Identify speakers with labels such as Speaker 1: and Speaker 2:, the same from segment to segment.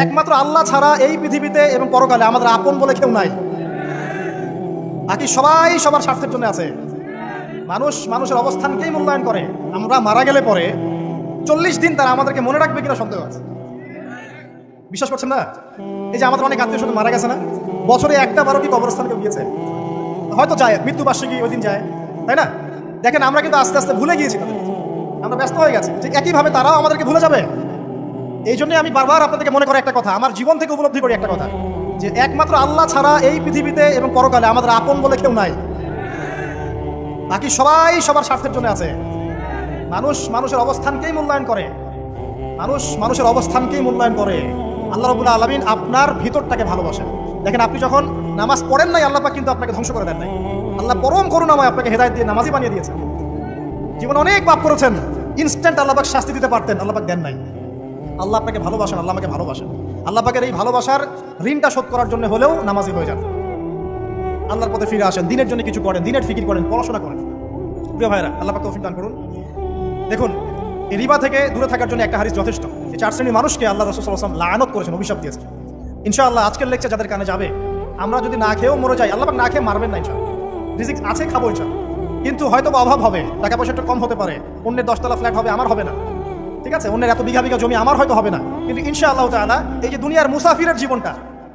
Speaker 1: একমাত্র আল্লাহ ছাড়া এই পৃথিবীতে এবং পরকালে আমাদের আপন বলে কেউ নাই। বাকি সবাই সবার স্বার্থের জন্য আছে। মানুষ মানুষের অবস্থানকেই মূল্যায়ন করে। আমরা মারা গেলে পরে 40 দিন তারা আমাদেরকে মনে রাখবে কিনা সন্দেহ আছে। বিশ্বাস করছেন না? এই যে আমাদের অনেক আত্মীয় স্বজন মারা গেছে না, বছরে একটা বারো কি কবরস্থান কেউ গিয়েছে? হয়তো যায়, মৃত্যুবার্ষিকী ওই দিন যায়, তাই না? দেখেন আমরা কিন্তু আস্তে আস্তে ভুলে গিয়েছি তাদের, আমরা ব্যস্ত হয়ে গেছি। ঠিক একইভাবে তারাও আমাদেরকে ভুলে যাবে। এই জন্যই আমি বারবার আপনাদেরকে মনে করি একটা কথা, আমার জীবন থেকে উপলব্ধি করি একটা কথা, যে একমাত্র আল্লাহ ছাড়া এই পৃথিবীতে এবং পরকালে আমাদের আপন বলে কেউ নাই। বাকি সবাই সবার স্বার্থের জন্য আছে। মানুষ মানুষের অবস্থানকেই মূল্যায়ন করে। মানুষ মানুষের অবস্থানকেই মূল্যায়ন করে। আল্লাহ রাব্বুল আলামিন আপনার ভিতরটাকে ভালোবাসেন। দেখেন আপনি যখন নামাজ পড়েন নাই, আল্লাহ পাক কিন্তু আপনাকে ধ্বংস করে দেন নাই। আল্লাহ পরম করুণাময় আপনাকে হেদায়েত দিয়ে নামাজি বানিয়ে দিয়েছেন। জীবনে অনেক পাপ করেছেন, ইনস্ট্যান্ট আল্লাহ পাক শাস্তি দিতে পারতেন, আল্লাহ পাক দেন নাই। আল্লাহ আপনাকে ভালোবাসেন, আল্লাহ আমাকে ভালোবাসেন। আল্লাহ পাকের এই ভালোবাসার ঋণটা শোধ করার জন্য হলেও নামাজি হয়ে যান, আল্লাহর পথে ফিরে আসেন, দিনের জন্য কিছু করেন, দিনের ফিকির করেন, পড়াশোনা করেন। প্রিয় ভাইরা, আল্লাহ পাক তৌফিক দান করুন। দেখুন, এই রিবা থেকে দূরে থাকার জন্য একটা হাদিস যথেষ্ট। এই 4 শ্রেণীর মানুষকে আল্লাহ রাসূল সাল্লাল্লাহু আলাইহি ওয়াসাল্লাম লাআনত করেছেন, অভিশাপ দিয়েছেন। ইনশাআল্লাহ আজকের লেকচার যাদের কানে যাবে, আমরা যদি না খেয়েও মরে যাই, আল্লাহ পাক না খেয়ে মারবেন না ইনশাআল্লাহ। রিজিক আছে, খাবো ইনশাআল্লাহ। কিন্তু হয়তো অভাব হবে, টাকা পয়সা একটু কম হতে পারে, অন্যের 10 তলা ফ্ল্যাট হবে, আমার হবে না, ঠিক আছে? অন্যের এত বিঘা বিঘা জমি আমার হয়তো হবে না। কিন্তু ইনশাআল্লাহ তাআলা এই যে দুনিয়ার মুসাফিরের জীবনটা,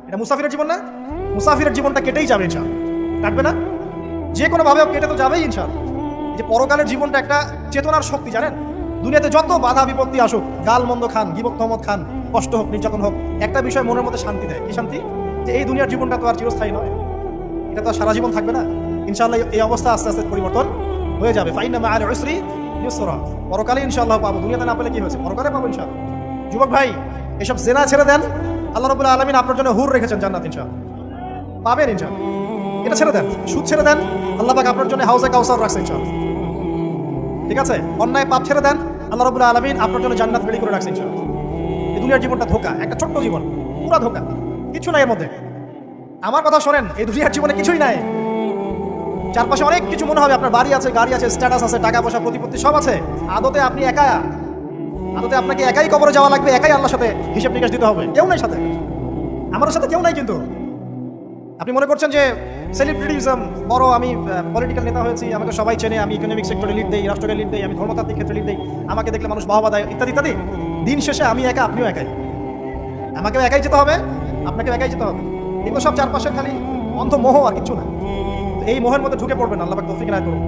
Speaker 1: এটা মুসাফিরের জীবন না? মুসাফিরের জীবনটা কেটেই যাবে ইনশাআল্লাহ। কাটবে না? যে কোনো ভাবে কেটে তো যাবেই ইনশাআল্লাহ। এই যে পরকালের জীবনটা একটা চেতনার শক্তি, জানেন? দুনিয়াতে যত বাধা বিপত্তি আসুক, গাল মন্দ খান, গিবত তহমত খান, কষ্ট হোক, নির্যাতন হোক, একটা বিষয় মনের মধ্যে শান্তি দেয়। কি শান্তি? যে এই দুনিয়ার জীবনটা তো আর চিরস্থায়ী নয়, এটা তো আর সারা জীবন থাকবে না। ইনশাআল্লাহ এই অবস্থা আস্তে আস্তে পরিবর্তন হয়ে যাবে। ফাইন্না মা'আল উসরি ইউসরা। পরকালে ইনশাআল্লাহ পাবো, দুনিয়াতে না পেলে কি হয়েছে, পরকালে পাবো ইনশাআল্লাহ। যুবক ভাই, এসব জেনা ছেড়ে দেন, আল্লাহ রাব্বুল আলামিন আপনার জন্য হুর রেখেছেন জান্নাত, ইনশাআল্লাহ পাবেন ইনশাআল্লাহ। এটা ছেড়ে দেন, সুদ ছেড়ে দেন, আল্লাহ পাক আপনার জন্য হাউজে কাউসার রাখছেন ইনশাআল্লাহ। ঠিক আছে? অন্যায় পাপ ছেড়ে দেন, আল্লাহ রাব্বুল আলামিন আপনার জন্য জান্নাত রেডি করে রাখছেন ইনশাআল্লাহ। এই দুনিয়ার জীবনটা ধোঁকা, একটা ছোট্ট জীবন, পুরা ধোঁকা, কিছু নাই এর মধ্যে। আমার কথা শোনেন, এই দুনিয়ার জীবনে কিছুই নাই। চারপাশে অনেক কিছু মনে হবে, আপনার বাড়ি আছে, গাড়ি আছে, স্ট্যাটাস আছে, টাকা পয়সা, প্রতিপত্তি সব আছে। আদতে আপনি একা, আদতে আপনাকে একাই কবরে যাওয়া লাগবে, একাই আল্লাহর সাথে হিসাব নিকাশ দিতে হবে। কেউ নাই সাথে, আমার সাথে কেউ নাই। কিন্তু আপনি মনে করছেন যে সেলিব্রিটিজম বড়, আমি পলিটিক্যাল নেতা হয়েছি, আমাকে সবাই চেনে, আমি ইকোনমিক সেক্টরে লিড দেই, রাষ্ট্রকে লিড দেই, আমি ধর্মতাত্ত্বিক ক্ষেত্রে লিড দেই, আমাকে দেখলে মানুষ বাহবা দেয়, ইত্যাদি ইত্যাদি। দিন শেষে আমি একা, আপনিও একাই। আমাকেও একাই যেতে হবে, আপনাকেও একাই যেতে হবে। এগুলো সব চারপাশের খালি অন্ধ মোহ, আর কিছু না। এই মোহের মধ্যে ঢুকে পড়বেন, আল্লাহ পাক তৌফিক দান করুন।